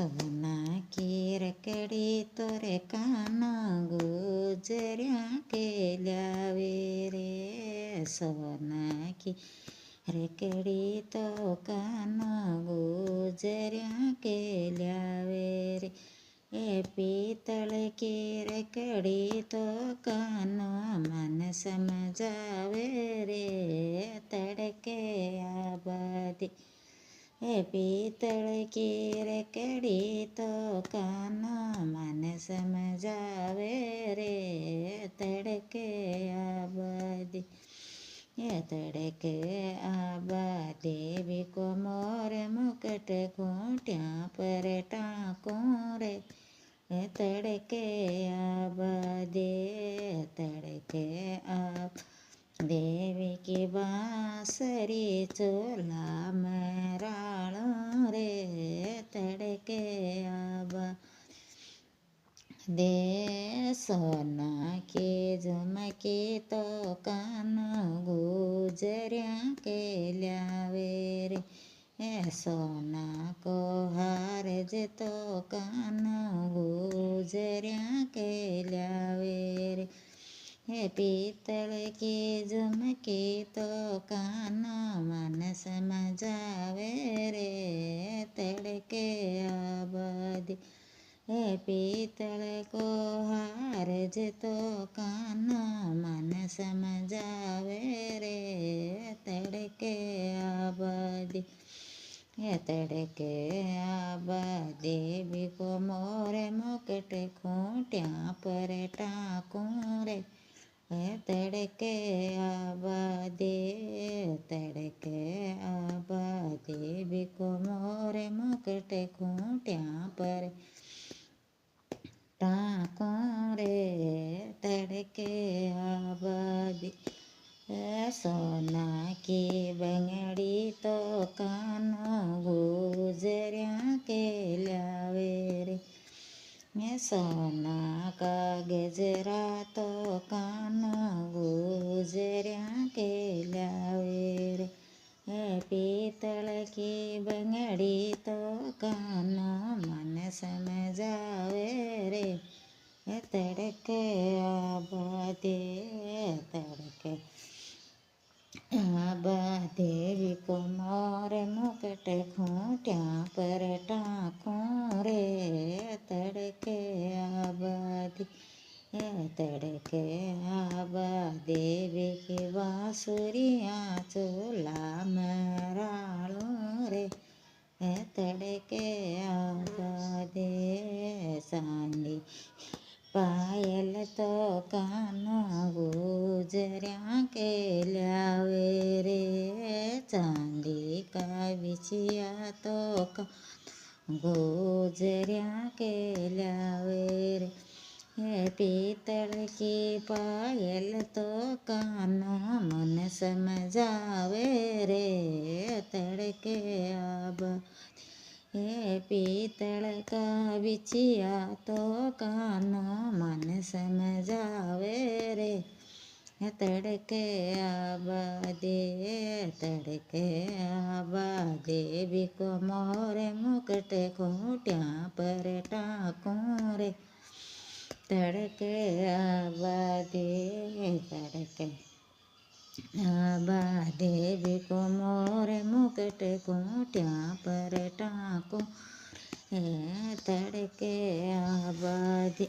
सोना की रकडी तोरे काना गुजऱ्या केल्या रे सोना की रकडी तो काना गुजऱ्या केल्या रे ए पीतळ की रकडी तो कानो मन समजावे रे तड़के आबादी ए पीतळ की रकडी तो कानो मन समजावे रे तड़के आबादी ये तड़के आबादी भी को मोर मुकट घूंटिया पर टाँकों रे तड़के आबादी तड़के आब देवी की बांसुरी चोला मराळों रे तड़के आबा दे सोना की झुमकी तो कानो गुजऱ्या केल्या रे ए सोना को हार जे तो कानो गुजऱ्या केल्या रे हे पीतळ की झुमकी तो कानो मन समजावे रे तड़के आबादी हे पीतळ को हार जे तो कानो मन समजावे रे तड़के आबादी ये तड़के आबादी भी को मोर मुकट खूंटिया पर टाँकों रे तड़के आबादी तड़के आबादी भी को मोर मुकट खूंटिया पर टाँकों रे तड़के आबादी सोना की बंगड़ी तो कानो गुजऱ्या केल्या रे सोना का गजरा तो कानो गुजऱ्या केल्या रे पीतळ की बंगड़ी तो कानो मन समजावे रे तड़के आबादी तड़के आबादी भी को मोर मुकट खूंटिया पर टाँकों रे तड़के आबादी तड़के आबादी भी की बांसुरिया चोला मराळों रे तड़के आबादी सांडी पायल तो कानो गुजऱ्या केल्या रे चांदी का बिछिया तो कानो गुजऱ्या केल्या रे हे पीतळ की पायल तो कानो मन समजावे रे तड़के आबादी हे पीतळ का बिछिया तो कानो मन समजावे रे तड़के आबादी तड़के आबादी भी को मोर मुकट खूंटिया पर टाँकों रे तड़के आबादी तड़के आबादी भी को मोर मुकट खूंटिया पर टाँकों तड़के आबादी।